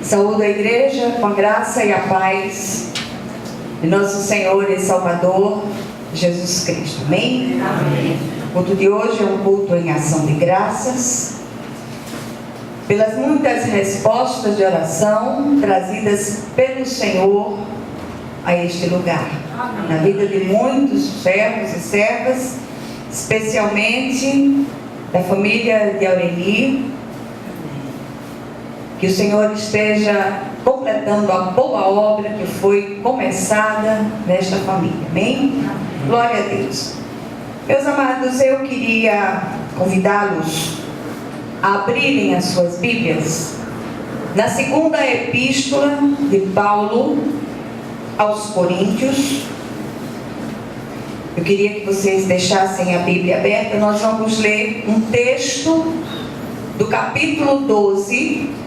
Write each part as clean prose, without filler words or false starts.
Saúdo a igreja com a graça e a paz de nosso Senhor e Salvador Jesus Cristo. Amém? Amém. O culto de hoje é um culto em ação de graças pelas muitas respostas de oração trazidas pelo Senhor a este lugar. Amém. Na vida de muitos servos e servas, especialmente da família de Aureli. Que o Senhor esteja completando a boa obra que foi começada nesta família. Amém? Glória a Deus. Meus amados, eu queria convidá-los a abrirem as suas Bíblias na segunda epístola de Paulo aos Coríntios. Eu queria que vocês deixassem a Bíblia aberta. Nós vamos ler um texto do capítulo 12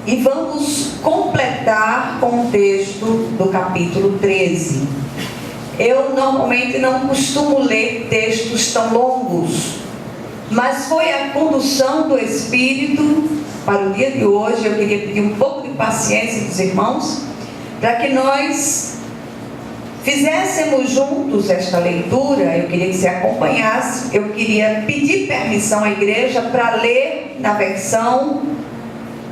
e vamos completar com o texto do capítulo 13. Eu normalmente não costumo ler textos tão longos, mas foi a condução do Espírito para o dia de hoje. Eu queria pedir um pouco de paciência dos irmãos, para que nós fizéssemos juntos esta leitura. Eu queria que você acompanhasse. Eu queria pedir permissão à igreja para ler na versão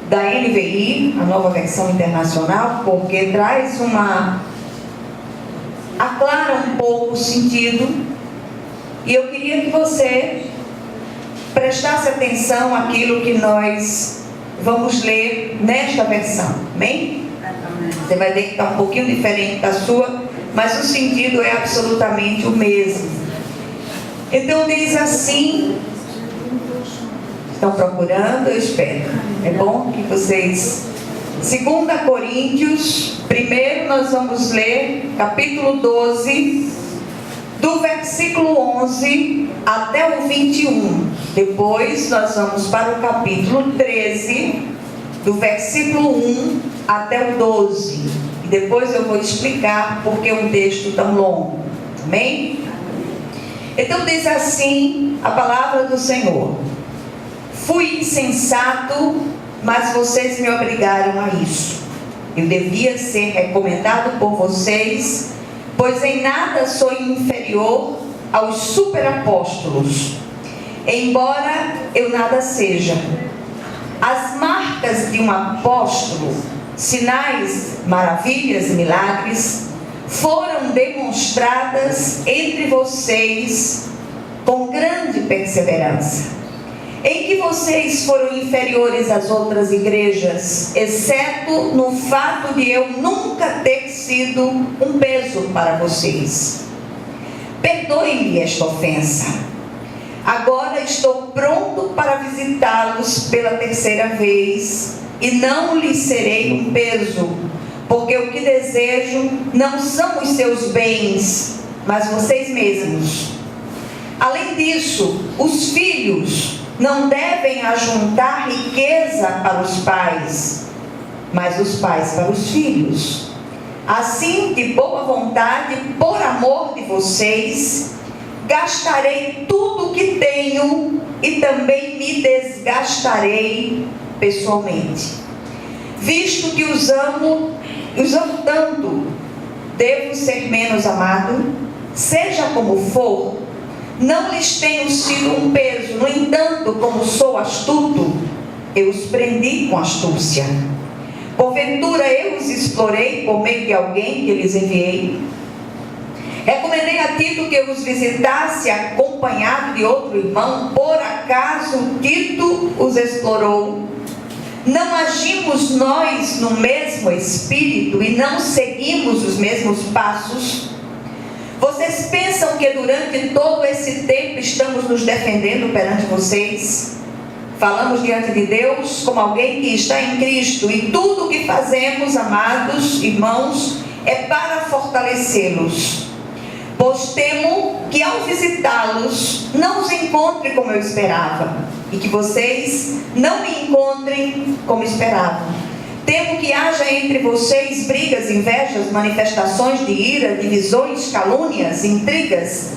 da NVI, a nova versão internacional, porque traz aclara um pouco o sentido, e eu queria que você prestasse atenção àquilo que nós vamos ler nesta versão. Amém? Você vai ver que está um pouquinho diferente da sua, mas o sentido é absolutamente o mesmo. Então diz assim. Estão procurando? Eu espero. É bom que vocês... 2 Coríntios, primeiro nós vamos ler capítulo 12, do versículo 11 até o 21. Depois nós vamos para o capítulo 13, do versículo 1 até o 12. E depois eu vou explicar por que um texto tão longo. Amém? Então diz assim a palavra do Senhor: fui insensato, mas vocês me obrigaram a isso. Eu devia ser recomendado por vocês, pois em nada sou inferior aos superapóstolos, embora eu nada seja. As marcas de um apóstolo, sinais, maravilhas e milagres, foram demonstradas entre vocês com grande perseverança, em que vocês foram inferiores às outras igrejas, exceto no fato de eu nunca ter sido um peso para vocês. Perdoem-me esta ofensa. Agora estou pronto para visitá-los pela terceira vez, e não lhes serei um peso, porque o que desejo não são os seus bens, mas vocês mesmos. Além disso, os filhos não devem ajuntar riqueza para os pais, mas os pais para os filhos. Assim, de boa vontade, por amor de vocês, gastarei tudo o que tenho e também me desgastarei pessoalmente. Visto que os amo tanto, devo ser menos amado? Seja como for, não lhes tenho sido um peso. No entanto, como sou astuto, eu os prendi com astúcia. Porventura eu os explorei por meio de alguém que lhes enviei? Recomendei a Tito que eu os visitasse acompanhado de outro irmão. Por acaso Tito os explorou? Não agimos nós no mesmo espírito e não seguimos os mesmos passos? Vocês pensam que durante todo esse tempo estamos nos defendendo perante vocês? Falamos diante de Deus como alguém que está em Cristo, e tudo o que fazemos, amados irmãos, é para fortalecê-los. Pois temo que ao visitá-los não os encontre como eu esperava, e que vocês não me encontrem como esperavam. Temo que haja entre vocês brigas, invejas, manifestações de ira, divisões, calúnias, intrigas,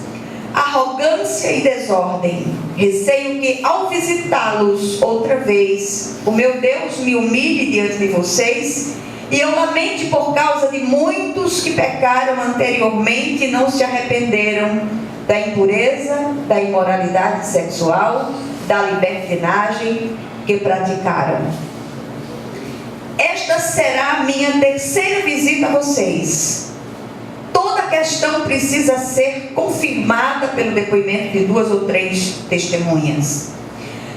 arrogância arrogância e desordem. Receio que, ao visitá-los outra vez, o meu Deus me humilhe diante de vocês e eu lamente por causa de muitos que pecaram anteriormente e não se arrependeram da impureza, da imoralidade sexual, da libertinagem que praticaram. Esta será a minha terceira visita a vocês. Toda questão precisa ser confirmada pelo depoimento de 2 ou 3 testemunhas.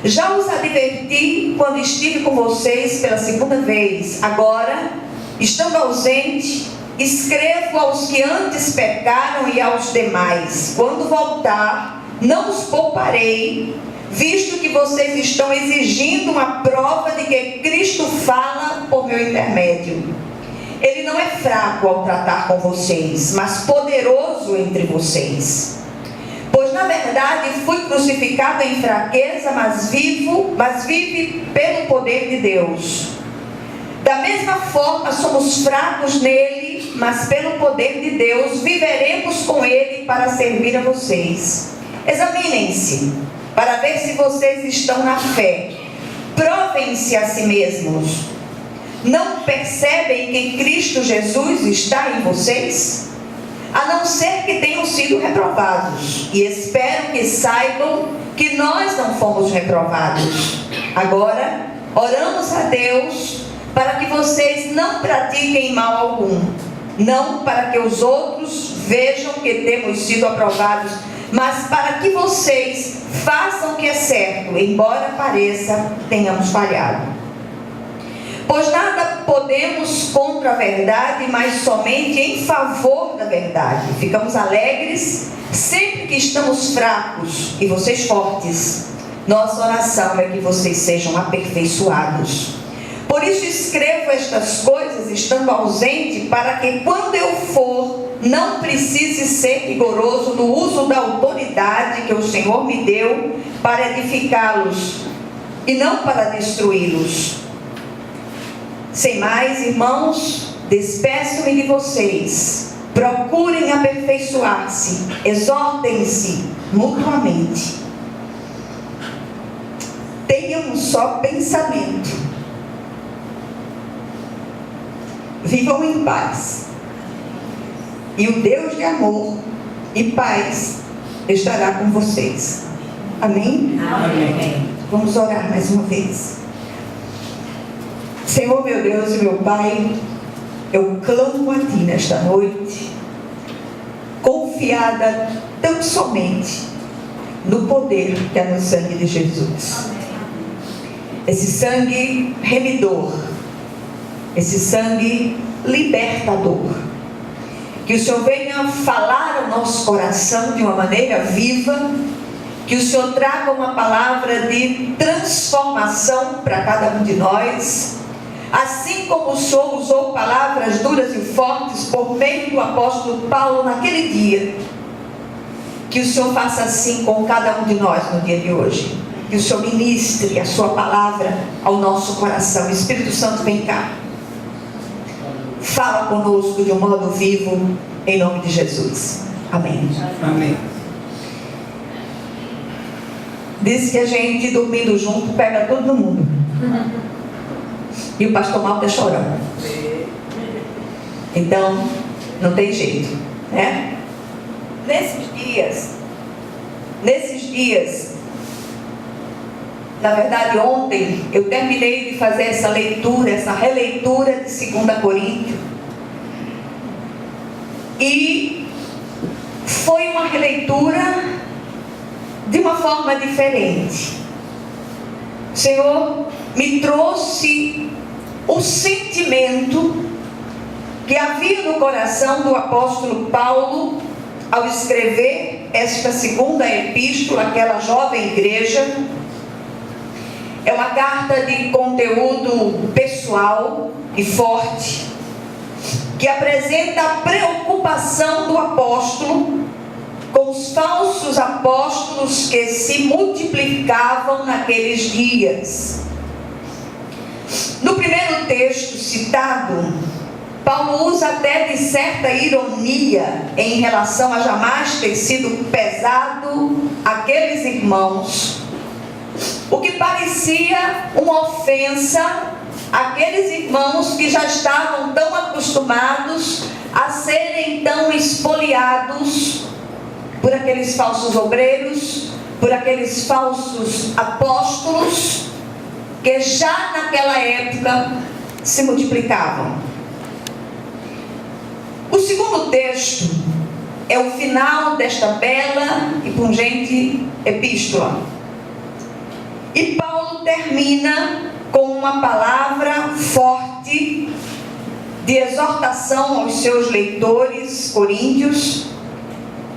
Já os adverti quando estive com vocês pela segunda vez. Agora, estando ausente, escrevo aos que antes pecaram e aos demais. Quando voltar, não os pouparei, visto que vocês estão exigindo uma prova de que Cristo fala por meu intermédio. Ele não é fraco ao tratar com vocês, mas poderoso entre vocês. Pois na verdade fui crucificado em fraqueza, mas vive pelo poder de Deus. Da mesma forma somos fracos nele, mas pelo poder de Deus viveremos com ele para servir a vocês. Examinem-se para ver se vocês estão na fé. Provem-se a si mesmos. Não percebem que Cristo Jesus está em vocês? A não ser que tenham sido reprovados. E espero que saibam que nós não fomos reprovados. Agora, oramos a Deus para que vocês não pratiquem mal algum. Não para que os outros vejam que temos sido aprovados, mas para que vocês façam o que é certo, embora pareça tenhamos falhado. Pois nada podemos contra a verdade, mas somente em favor da verdade. Ficamos alegres sempre que estamos fracos e vocês fortes. Nossa oração é que vocês sejam aperfeiçoados. Por isso escrevo estas coisas estando ausente, para que quando eu for, não precise ser rigoroso no uso da autoridade que o Senhor me deu para edificá-los e não para destruí-los. Sem mais, irmãos, despeço-me de vocês. Procurem aperfeiçoar-se, exortem-se mutuamente. Tenham um só pensamento. Vivam em paz. E o Deus de amor e paz estará com vocês. Amém? Amém. Vamos orar mais uma vez. Senhor, meu Deus e meu Pai, eu clamo a Ti nesta noite, confiada tão somente no poder que há no sangue de Jesus. Esse sangue remidor, esse sangue libertador. Que o Senhor venha falar ao nosso coração de uma maneira viva, que o Senhor traga uma palavra de transformação para cada um de nós. Assim como o Senhor usou palavras duras e fortes por meio do apóstolo Paulo naquele dia, que o Senhor faça assim com cada um de nós no dia de hoje. Que o Senhor ministre a sua palavra ao nosso coração. Espírito Santo, vem cá. Fala conosco de um modo vivo, em nome de Jesus. Amém. Amém. Diz que a gente dormindo junto pega todo mundo. E o pastor Mal está chorando. Então, não tem jeito, né? Nesses dias, na verdade ontem, eu terminei de fazer essa leitura, essa releitura de 2 Coríntios. E foi uma releitura de uma forma diferente. O Senhor me trouxe o sentimento que havia no coração do apóstolo Paulo ao escrever esta segunda epístola àquela jovem igreja. É uma carta de conteúdo pessoal e forte, que apresenta a preocupação do apóstolo com os falsos apóstolos que se multiplicavam naqueles dias. No primeiro texto citado, Paulo usa até de certa ironia em relação a jamais ter sido pesado àqueles irmãos, o que parecia uma ofensa àqueles irmãos que já estavam tão acostumados a serem tão espoliados por aqueles falsos obreiros, por aqueles falsos apóstolos, que já naquela época se multiplicavam. O segundo texto é o final desta bela e pungente epístola. E Paulo termina com uma palavra forte de exortação aos seus leitores coríntios.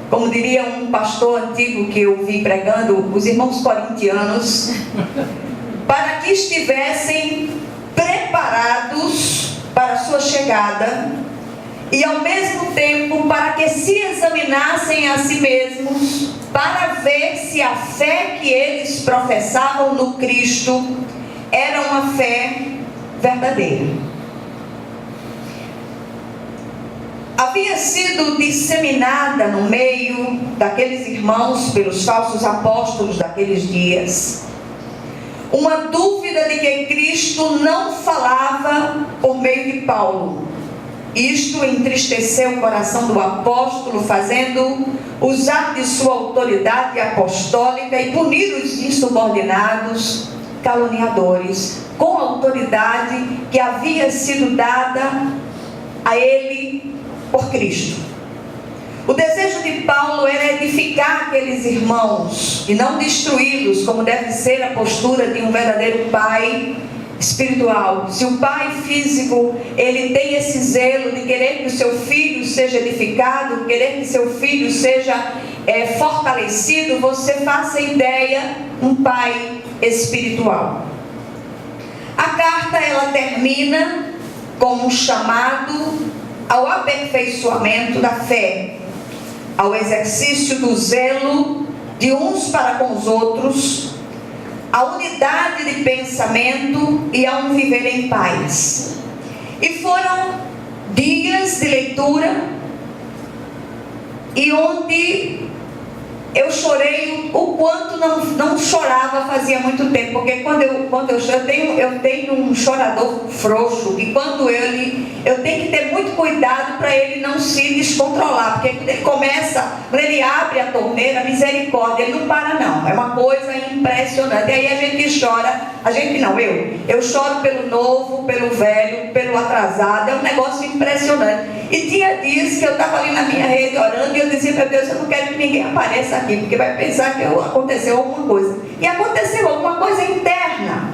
Como diria um pastor antigo que eu vi pregando, os irmãos corintianos, para que estivessem preparados para a sua chegada, e ao mesmo tempo para que se examinassem a si mesmos, para ver se a fé que eles professavam no Cristo era uma fé verdadeira. Havia sido disseminada no meio daqueles irmãos pelos falsos apóstolos daqueles dias uma dúvida de que Cristo não falava por meio de Paulo. Isto entristeceu o coração do apóstolo, fazendo usar de sua autoridade apostólica e punir os insubordinados, caluniadores, com a autoridade que havia sido dada a ele por Cristo. O desejo de Paulo era edificar aqueles irmãos e não destruí-los, como deve ser a postura de um verdadeiro pai espiritual. Se o pai físico, ele tem esse zelo de querer que o seu filho seja edificado, querer que seu filho seja fortalecido, você faça ideia, um pai espiritual. A carta, ela termina com um chamado ao aperfeiçoamento da fé, ao exercício do zelo de uns para com os outros, a unidade de pensamento e a um viver em paz. E foram dias de leitura e onde eu chorei o quanto não chorava fazia muito tempo, porque quando eu choro, eu tenho um chorador frouxo, e quando eu tenho que ter muito cuidado para ele não se descontrolar, porque quando ele abre a torneira, misericórdia, ele não para não, é uma coisa impressionante. E aí a gente chora, eu choro pelo novo, pelo velho, pelo atrasado, é um negócio impressionante. E tinha dias que eu estava ali na minha rede orando e eu dizia, meu Deus, eu não quero que ninguém apareça aqui, porque vai pensar que aconteceu alguma coisa. E aconteceu alguma coisa interna,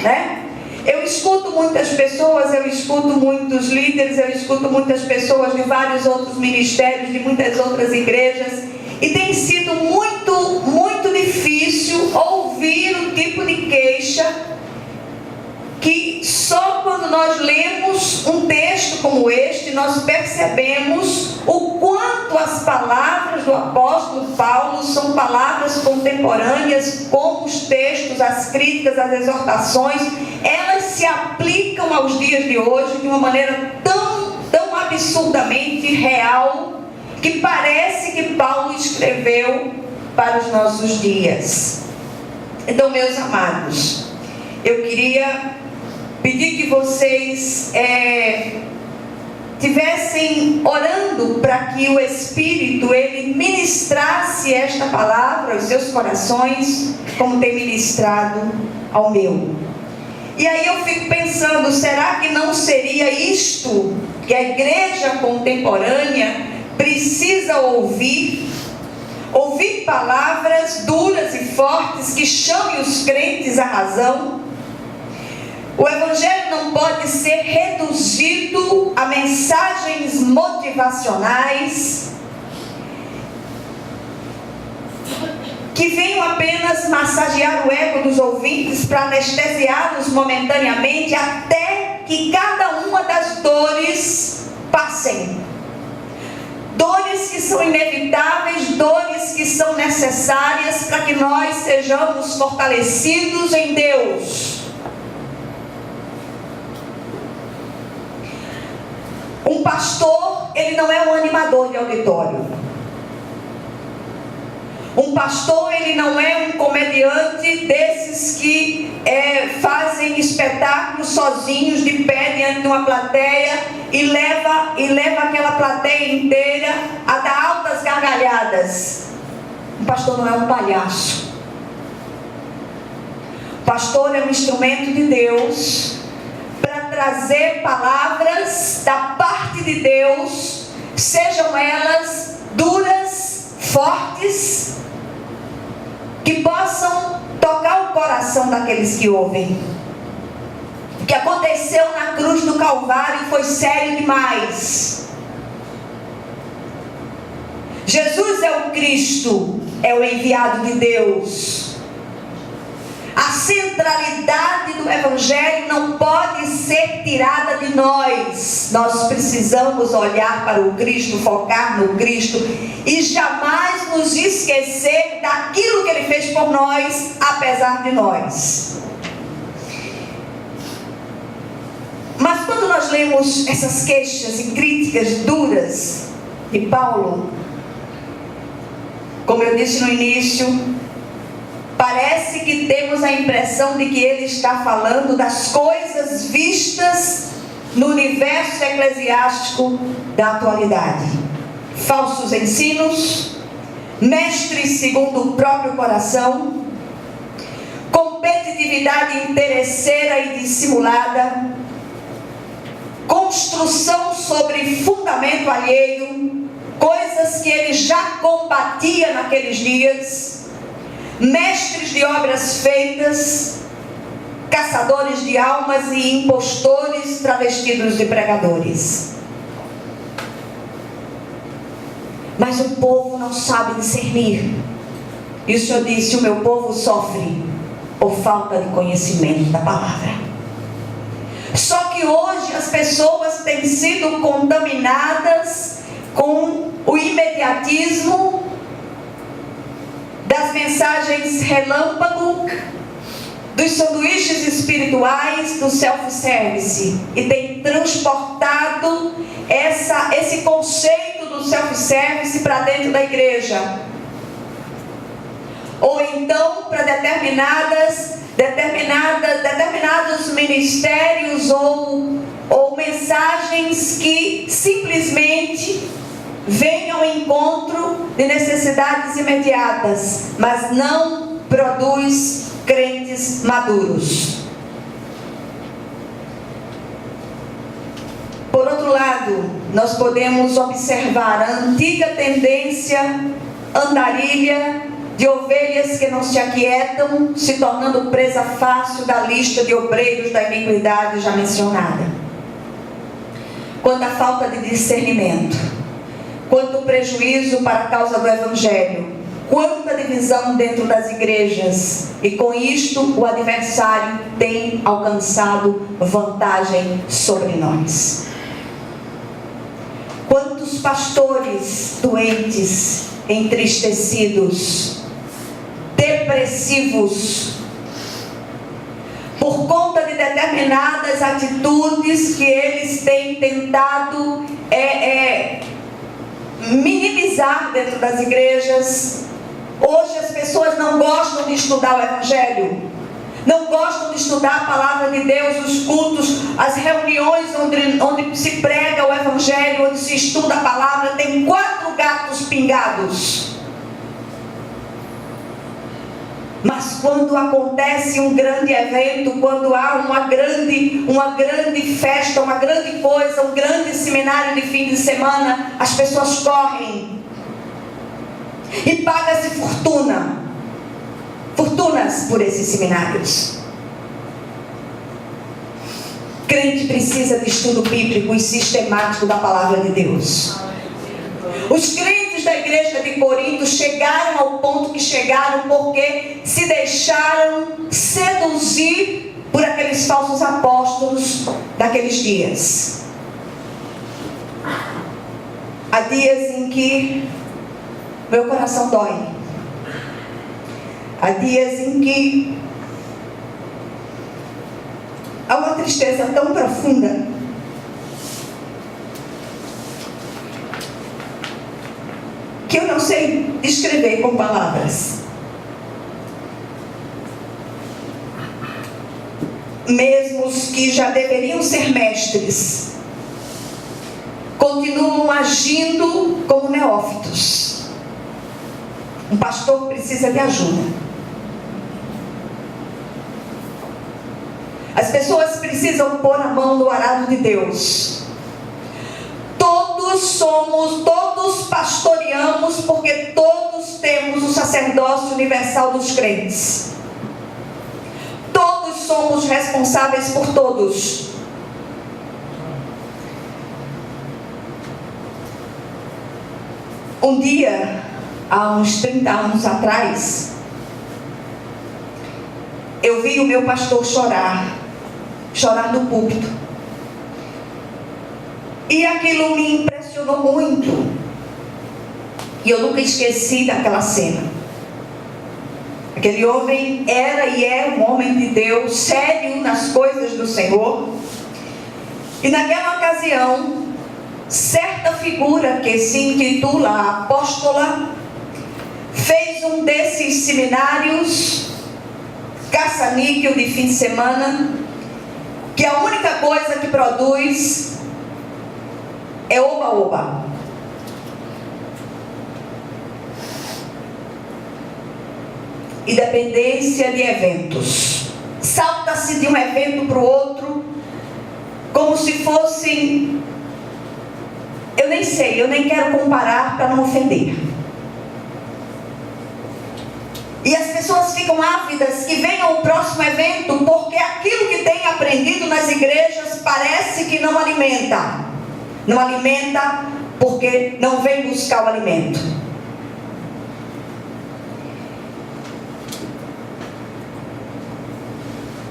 né? Eu escuto muitas pessoas, eu escuto muitos líderes, eu escuto muitas pessoas de vários outros ministérios, de muitas outras igrejas, e tem sido muito, muito difícil ouvir o tipo de queixa que só quando nós lemos um texto como este, nós percebemos o quanto as palavras do apóstolo Paulo são palavras contemporâneas, como os textos, as críticas, as exortações, elas se aplicam aos dias de hoje de uma maneira tão absurdamente real, que parece que Paulo escreveu para os nossos dias. Então, meus amados, eu queria pedir que vocês tivessem orando para que o Espírito, ele ministrasse esta palavra aos seus corações, como tem ministrado ao meu. E aí eu fico pensando, será que não seria isto que a igreja contemporânea precisa ouvir? Ouvir palavras duras e fortes que chamem os crentes à razão? O Evangelho não pode ser reduzido a mensagens motivacionais que venham apenas massagear o ego dos ouvintes para anestesiá-los momentaneamente até que cada uma das dores passem. Dores que são inevitáveis, dores que são necessárias para que nós sejamos fortalecidos em Deus. pastor, ele não é um animador de auditório. Um pastor, ele não é um comediante desses que fazem espetáculos sozinhos, de pé, diante de uma plateia, e leva aquela plateia inteira a dar altas gargalhadas. Um pastor não é um palhaço. O pastor é um instrumento de Deus para trazer palavras da parte de Deus, sejam elas duras, fortes, que possam tocar o coração daqueles que ouvem. O que aconteceu na cruz do Calvário foi sério demais. Jesus é o Cristo, é o enviado de Deus. A centralidade do Evangelho não pode ser tirada de nós. Nós precisamos olhar para o Cristo, focar no Cristo e jamais nos esquecer daquilo que Ele fez por nós, apesar de nós. Mas quando nós lemos essas queixas e críticas duras de Paulo, como eu disse no início, parece que temos a impressão de que ele está falando das coisas vistas no universo eclesiástico da atualidade. Falsos ensinos, mestres segundo o próprio coração, competitividade interesseira e dissimulada, construção sobre fundamento alheio, coisas que ele já combatia naqueles dias, mestres de obras feitas, caçadores de almas e impostores travestidos de pregadores. Mas o povo não sabe discernir. E o Senhor disse: o meu povo sofre por falta de conhecimento da palavra. Só que hoje as pessoas têm sido contaminadas com o imediatismo das mensagens relâmpago, dos sanduíches espirituais, do self-service, e tem transportado esse conceito do self-service para dentro da igreja, ou então para determinados ministérios ou mensagens que simplesmente vem ao encontro de necessidades imediatas, mas não produz crentes maduros. Por outro lado, nós podemos observar a antiga tendência andarilha de ovelhas que não se aquietam, se tornando presa fácil da lista de obreiros da iniquidade já mencionada. Quanto à falta de discernimento, quanto prejuízo para a causa do Evangelho, quanta divisão dentro das igrejas, e com isto o adversário tem alcançado vantagem sobre nós. Quantos pastores doentes, entristecidos, depressivos, por conta de determinadas atitudes que eles têm tentado minimizar dentro das igrejas. Hoje as pessoas não gostam de estudar o Evangelho, não gostam de estudar a palavra de Deus, os cultos, as reuniões onde se prega o Evangelho, onde se estuda a palavra, tem 4 gatos pingados. Mas quando acontece um grande evento, quando há uma grande festa, uma grande coisa, um grande seminário de fim de semana, as pessoas correm e paga-se fortunas por esses seminários. Crente precisa de estudo bíblico e sistemático da palavra de Deus. Os crentes da igreja de Corinto chegaram ao ponto que chegaram porque se deixaram seduzir por aqueles falsos apóstolos daqueles dias. Há dias em que meu coração dói. Há dias em que há uma tristeza tão profunda descrever com palavras. Mesmo os que já deveriam ser mestres, continuam agindo como neófitos. Um pastor precisa de ajuda. As pessoas precisam pôr a mão no arado de Deus. Todos pastoreamos, porque todos temos o sacerdócio universal dos crentes. Todos somos responsáveis por todos. Um dia, há uns 30 anos atrás, eu vi o meu pastor chorar no púlpito. E aquilo me impressionou muito. E eu nunca esqueci daquela cena. Aquele homem era e é um homem de Deus, sério nas coisas do Senhor. E naquela ocasião, certa figura que se intitula apóstola, fez um desses seminários caça-níquel de fim de semana, que a única coisa que produz é oba-oba. E dependência de eventos. Salta-se de um evento para o outro, como se fossem... Eu nem sei, eu nem quero comparar para não ofender. E as pessoas ficam ávidas que venha o próximo evento, porque aquilo que tem aprendido nas igrejas parece que não alimenta. Não alimenta porque não vem buscar o alimento.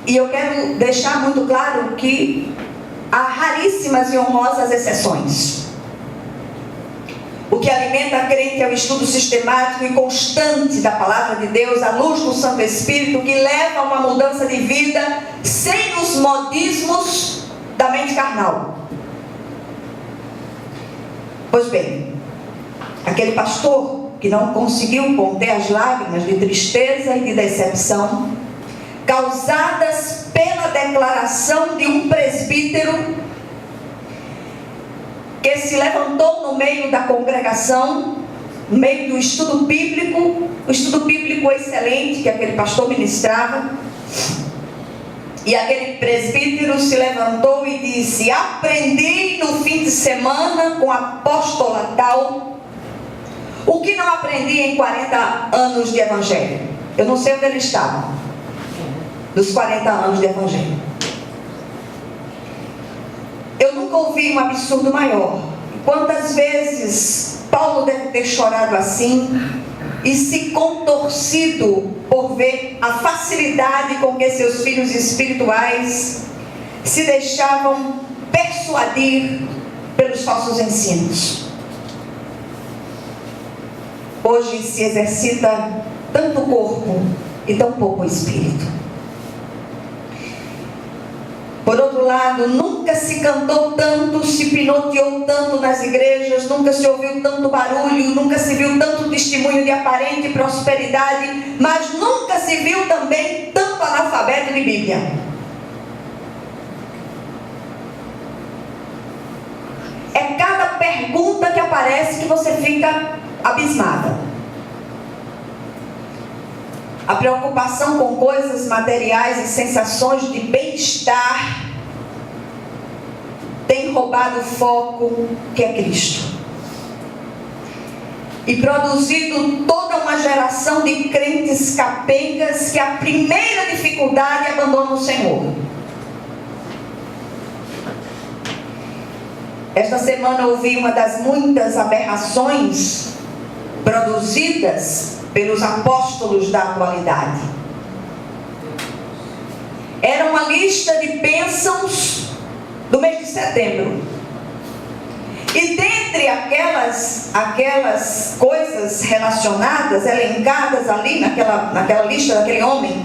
E eu quero deixar muito claro que há raríssimas e honrosas exceções. O que alimenta a crente é o estudo sistemático e constante da palavra de Deus, à luz do Santo Espírito, que leva a uma mudança de vida sem os modismos da mente carnal. Pois bem, aquele pastor que não conseguiu conter as lágrimas de tristeza e de decepção, causadas pela declaração de um presbítero que se levantou no meio da congregação, no meio do estudo bíblico, o estudo bíblico excelente que aquele pastor ministrava, e aquele presbítero se levantou e disse: aprendi no fim de semana com a apóstola tal o que não aprendi em 40 anos de evangelho. Eu não sei onde ele estava dos 40 anos de evangelho. Eu nunca ouvi um absurdo maior. Quantas vezes Paulo deve ter chorado assim e se contorcido por ver a facilidade com que seus filhos espirituais se deixavam persuadir pelos falsos ensinos. Hoje se exercita tanto o corpo e tão pouco o espírito. Por outro lado, nunca se cantou tanto, se pinoteou tanto nas igrejas, nunca se ouviu tanto barulho, nunca se viu tanto testemunho de aparente prosperidade, mas nunca se viu também tanto analfabeto de Bíblia. É cada pergunta que aparece que você fica abismada. A preocupação com coisas materiais e sensações de bem-estar tem roubado o foco que é Cristo. E produzido toda uma geração de crentes capengas que a primeira dificuldade abandonam o Senhor. Esta semana ouvi uma das muitas aberrações produzidas pelos apóstolos da atualidade. Era uma lista de bênçãos do mês de setembro. E dentre aquelas coisas relacionadas, elencadas ali naquela lista daquele homem,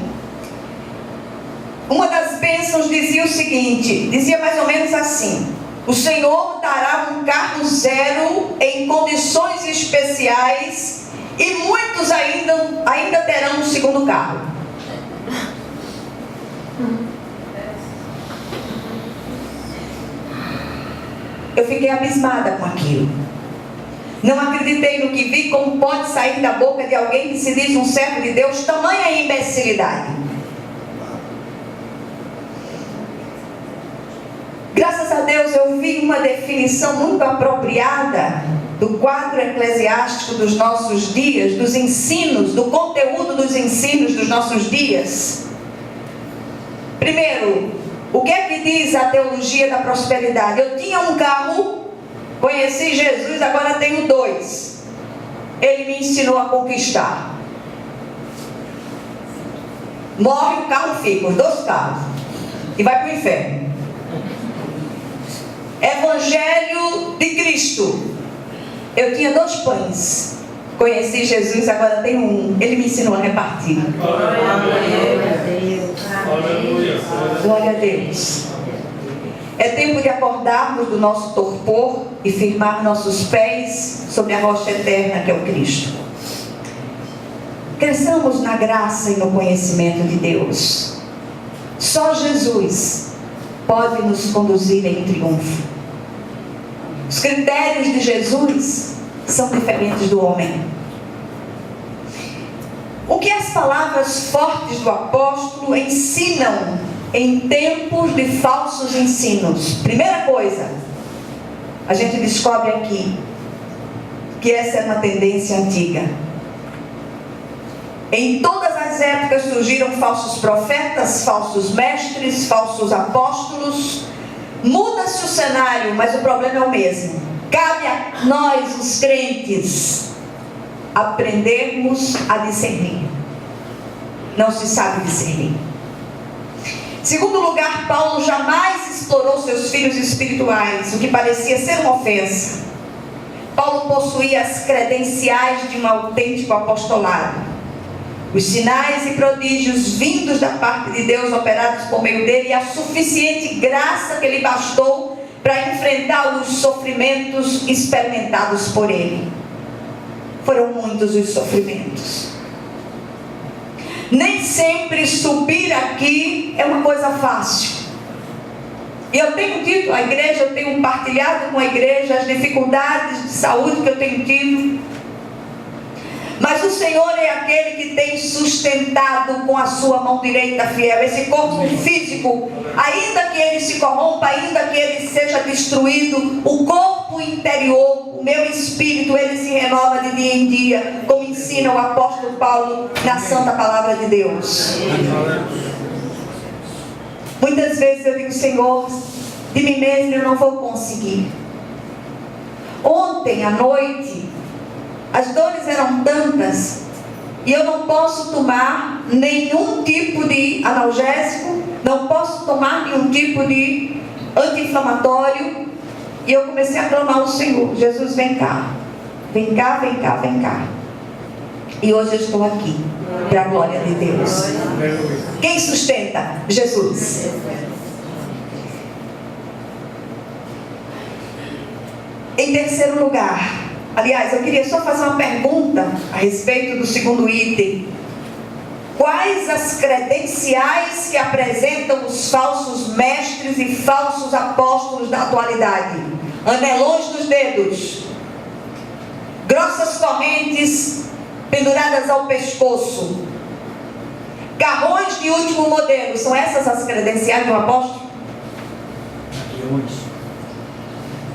uma das bênçãos dizia o seguinte, dizia mais ou menos assim: o Senhor dará um carro zero em condições especiais E muitos ainda terão um segundo carro. Eu fiquei abismada com aquilo. Não acreditei no que vi. Como pode sair da boca de alguém que se diz um servo de Deus tamanha imbecilidade? Graças a Deus eu vi uma definição muito apropriada do quadro eclesiástico dos nossos dias, dos ensinos, do conteúdo dos ensinos dos nossos dias. Primeiro, o que é que diz a teologia da prosperidade? Eu tinha um carro, conheci Jesus, agora tenho 2. Ele me ensinou a conquistar. Morre, o carro fica, os 2 carros, e vai para o inferno. Evangelho de Cristo. Eu tinha 2 pães, conheci Jesus, agora tenho 1. Ele me ensinou a repartir. Glória a Deus. É tempo de acordarmos do nosso torpor e firmar nossos pés sobre a rocha eterna que é o Cristo. Cresçamos na graça e no conhecimento de Deus. Só Jesus pode nos conduzir em triunfo. Os critérios de Jesus são diferentes do homem. O que as palavras fortes do apóstolo ensinam em tempos de falsos ensinos? Primeira coisa, a gente descobre aqui que essa é uma tendência antiga. Em todas as épocas surgiram falsos profetas, falsos mestres, falsos apóstolos. Muda-se o cenário, mas o problema é o mesmo. Cabe a nós, os crentes, aprendermos a discernir. Não se sabe discernir. Segundo lugar, Paulo jamais explorou seus filhos espirituais, o que parecia ser uma ofensa. Paulo possuía as credenciais de um autêntico apostolado. Os sinais e prodígios vindos da parte de Deus operados por meio dele e a suficiente graça que lhe bastou para enfrentar os sofrimentos experimentados por ele. Foram muitos os sofrimentos. Nem sempre subir aqui é uma coisa fácil. E eu tenho dito à igreja, eu tenho partilhado com a igreja as dificuldades de saúde que eu tenho tido. Mas o Senhor é aquele que tem sustentado com a sua mão direita fiel esse corpo físico, ainda que ele se corrompa, ainda que ele seja destruído, o corpo interior, o meu espírito, ele se renova de dia em dia, como ensina o apóstolo Paulo na santa palavra de Deus. Muitas vezes eu digo, Senhor, de mim mesmo eu não vou conseguir. Ontem à noite as dores eram tantas e eu não posso tomar nenhum tipo de analgésico, não posso tomar nenhum tipo de anti-inflamatório. E eu comecei a clamar ao Senhor: Jesus, vem cá, vem cá, vem cá, vem cá. E hoje eu estou aqui, para a glória de Deus. Quem sustenta? Jesus. Em terceiro lugar, aliás, eu queria só fazer uma pergunta a respeito do segundo item. Quais as credenciais que apresentam os falsos mestres e falsos apóstolos da atualidade? Anelões nos dedos, grossas correntes penduradas ao pescoço, carrões de último modelo. São essas as credenciais de um apóstolo?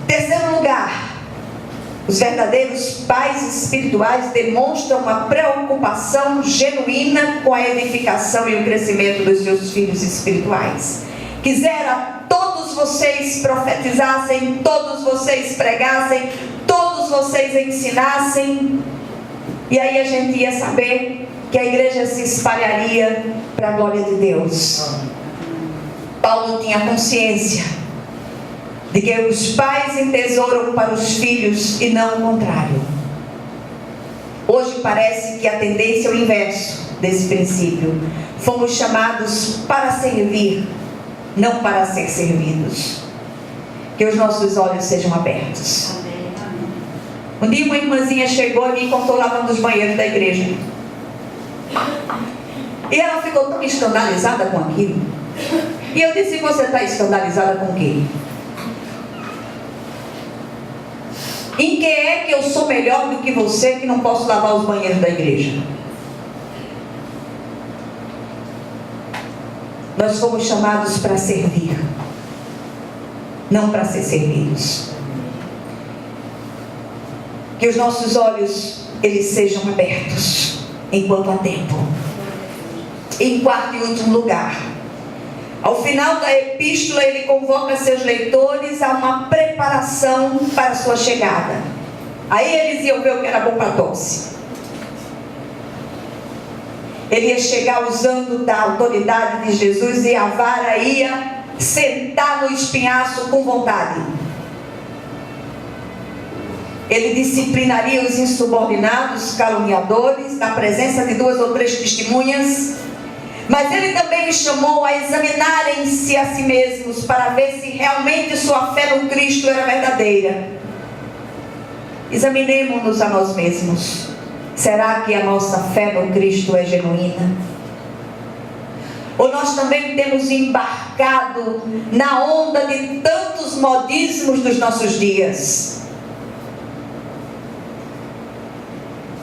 Terceiro lugar, os verdadeiros pais espirituais demonstram uma preocupação genuína com a edificação e o crescimento dos seus filhos espirituais. Quisera todos vocês profetizassem, todos vocês pregassem, todos vocês ensinassem, e aí a gente ia saber que a igreja se espalharia para a glória de Deus. Paulo tinha consciência de que os pais entesouram para os filhos e não o contrário. Hoje parece que a tendência é o inverso desse princípio. Fomos chamados para servir, não para ser servidos. Que os nossos olhos sejam abertos. Um dia uma irmãzinha chegou e me contou lavando os banheiros da igreja. E ela ficou tão escandalizada com aquilo. E eu disse: você está escandalizada com o quê? Em que é que eu sou melhor do que você que não posso lavar os banheiros da igreja? Nós fomos chamados para servir, não para ser servidos. Que os nossos olhos, eles sejam abertos enquanto há tempo. Em quarto e último lugar, ao final da epístola, ele convoca seus leitores a uma preparação para a sua chegada. Aí eles iam ver o que era bom para tosse. Ele ia chegar usando da autoridade de Jesus e a vara ia sentar no espinhaço com vontade. Ele disciplinaria os insubordinados, caluniadores, na presença de 2 ou 3 testemunhas. Mas ele também os chamou a examinarem-se a si mesmos para ver se realmente sua fé no Cristo era verdadeira. Examinemo-nos a nós mesmos. Será que a nossa fé no Cristo é genuína? Ou nós também temos embarcado na onda de tantos modismos dos nossos dias?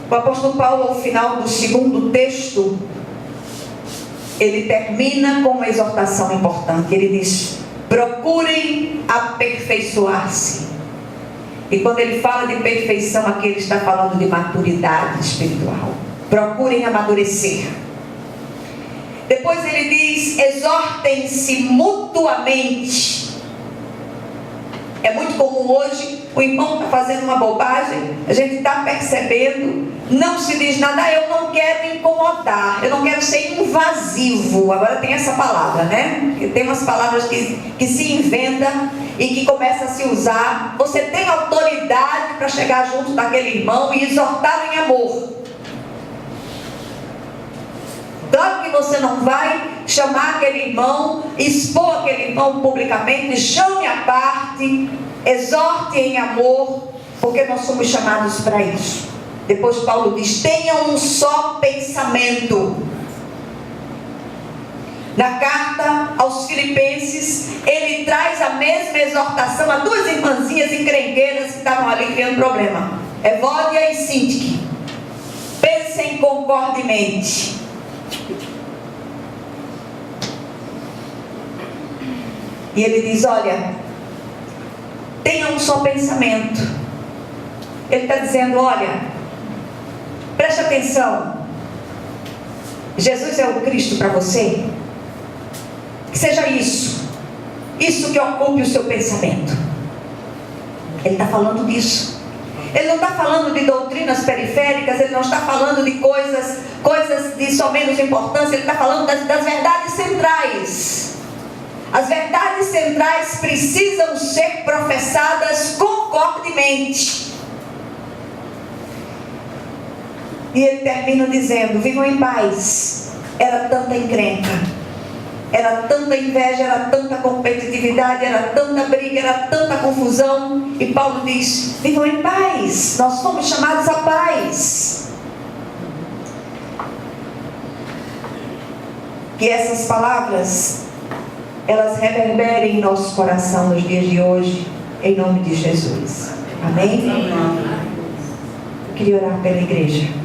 O apóstolo Paulo, ao final do 2º texto, ele termina com uma exortação importante. Ele diz: procurem aperfeiçoar-se. E quando ele fala de perfeição, aqui ele está falando de maturidade espiritual. Procurem amadurecer. Depois ele diz: exortem-se mutuamente. É muito comum hoje, o irmão está fazendo uma bobagem, a gente está percebendo, não se diz nada: eu não quero incomodar, eu não quero ser invasivo. Agora tem essa palavra, né? Porque tem umas palavras que se inventa e que começa a se usar. Você tem autoridade para chegar junto daquele irmão e exortá-lo em amor. Claro que você não vai chamar aquele irmão, expor aquele irmão publicamente, chame à parte, exorte em amor, porque nós somos chamados para isso. Depois Paulo diz: tenham um só pensamento. Na carta aos Filipenses, ele traz a mesma exortação a 2 irmãzinhas encrenqueiras que estavam ali criando problema: Evódia e Sintique. Pensem concordemente. E ele diz: olha, tenha um só pensamento. Ele está dizendo: olha, preste atenção, Jesus é o Cristo para você. Que seja isso que ocupe o seu pensamento. Ele está falando disso. Ele não está falando de doutrinas periféricas, ele não está falando de coisas de só menos importância, ele está falando das verdades centrais. As verdades centrais precisam ser professadas concordemente. E ele termina dizendo: vivam em paz. Era tanta encrenca, era tanta inveja, era tanta competitividade, era tanta briga, era tanta confusão. E Paulo diz: vivam em paz. Nós fomos chamados à paz. Que essas palavras, elas reverberem em nosso coração nos dias de hoje, em nome de Jesus. Amém? Eu queria orar pela igreja.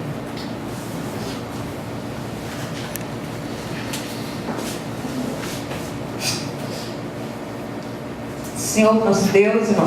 Senhor, nosso Deus e nosso